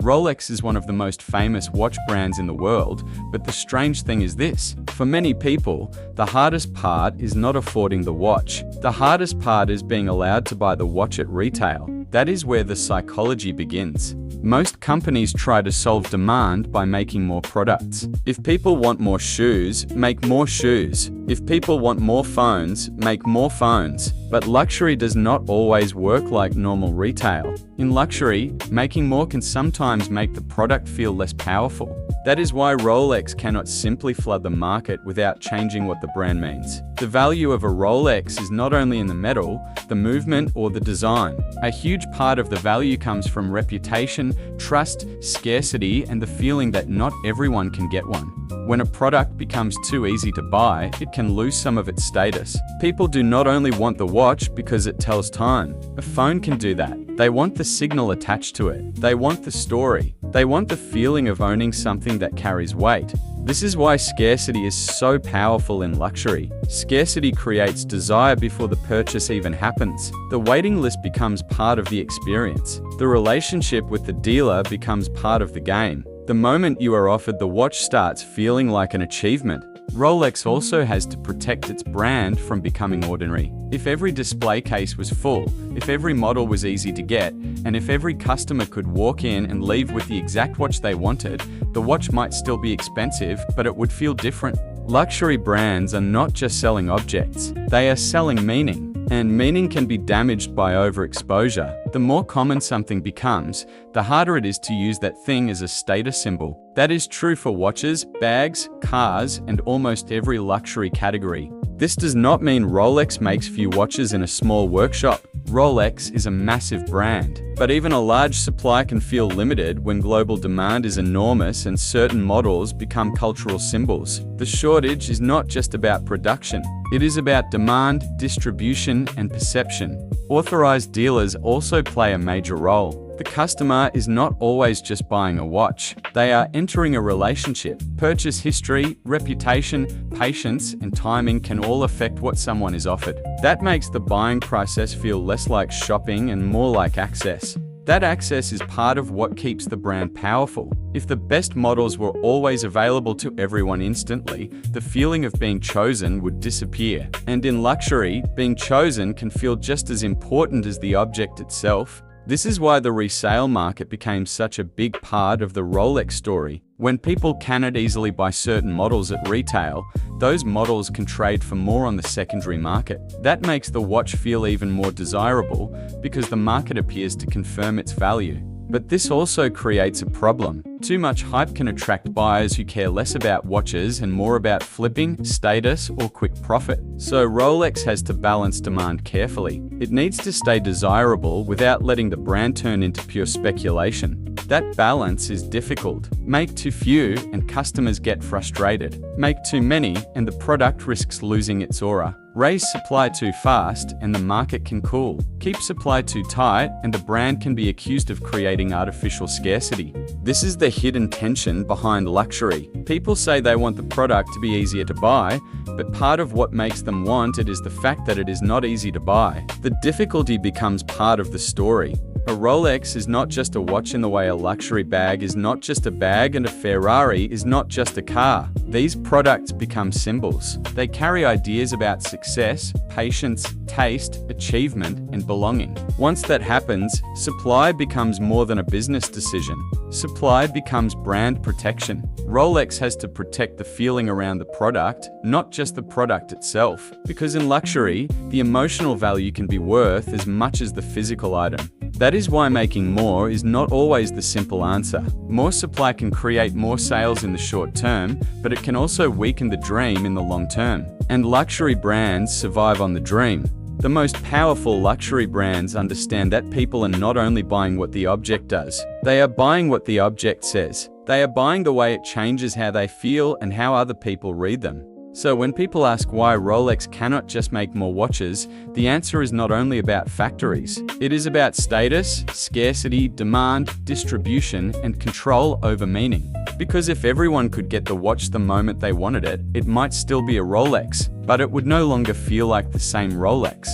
Rolex is one of the most famous watch brands in the world, but the strange thing is this. For many people, the hardest part is not affording the watch. The hardest part is being allowed to buy the watch at retail. That is where the psychology begins. Most companies try to solve demand by making more products. If people want more shoes, make more shoes. If people want more phones, make more phones. But luxury does not always work like normal retail. In luxury, making more can sometimes make the product feel less powerful. That is why Rolex cannot simply flood the market without changing what the brand means. The value of a Rolex is not only in the metal, the movement, or the design. A huge part of the value comes from reputation, trust, scarcity, and the feeling that not everyone can get one. When a product becomes too easy to buy, it can lose some of its status. People do not only want the watch because it tells time. A phone can do that. They want the signal attached to it. They want the story. They want the feeling of owning something that carries weight. This is why scarcity is so powerful in luxury. Scarcity creates desire before the purchase even happens. The waiting list becomes part of the experience. The relationship with the dealer becomes part of the game. The moment you are offered the watch starts feeling like an achievement. Rolex also has to protect its brand from becoming ordinary. If every display case was full, if every model was easy to get, and if every customer could walk in and leave with the exact watch they wanted, the watch might still be expensive, but it would feel different. Luxury brands are not just selling objects, they are selling meaning. And meaning can be damaged by overexposure. The more common something becomes, the harder it is to use that thing as a status symbol. That is true for watches, bags, cars, and almost every luxury category. This does not mean Rolex makes few watches in a small workshop. Rolex is a massive brand, but even a large supply can feel limited when global demand is enormous and certain models become cultural symbols. The shortage is not just about production. It is about demand, distribution, and perception. Authorized dealers also play a major role. The customer is not always just buying a watch. They are entering a relationship. Purchase history, reputation, patience, and timing can all affect what someone is offered. That makes the buying process feel less like shopping and more like access. That access is part of what keeps the brand powerful. If the best models were always available to everyone instantly, the feeling of being chosen would disappear. And in luxury, being chosen can feel just as important as the object itself. This is why the resale market became such a big part of the Rolex story. When people cannot easily buy certain models at retail, those models can trade for more on the secondary market. That makes the watch feel even more desirable because the market appears to confirm its value. But this also creates a problem. Too much hype can attract buyers who care less about watches and more about flipping, status, or quick profit. So Rolex has to balance demand carefully. It needs to stay desirable without letting the brand turn into pure speculation. That balance is difficult. Make too few and customers get frustrated. Make too many and the product risks losing its aura. Raise supply too fast and the market can cool. Keep supply too tight and the brand can be accused of creating artificial scarcity. This is the hidden tension behind luxury. People say they want the product to be easier to buy, but part of what makes them want it is the fact that it is not easy to buy. The difficulty becomes part of the story. A Rolex is not just a watch in the way a luxury bag is not just a bag and a Ferrari is not just a car. These products become symbols. They carry ideas about success, patience, taste, achievement, and belonging. Once that happens, supply becomes more than a business decision. Supply becomes brand protection. Rolex has to protect the feeling around the product, not just the product itself. Because in luxury, the emotional value can be worth as much as the physical item. That is why making more is not always the simple answer. More supply can create more sales in the short term, but it can also weaken the dream in the long term. And luxury brands survive on the dream. The most powerful luxury brands understand that people are not only buying what the object does, they are buying what the object says. They are buying the way it changes how they feel and how other people read them. So when people ask why Rolex cannot just make more watches, the answer is not only about factories. It is about status, scarcity, demand, distribution, and control over meaning. Because if everyone could get the watch the moment they wanted it, it might still be a Rolex, but it would no longer feel like the same Rolex.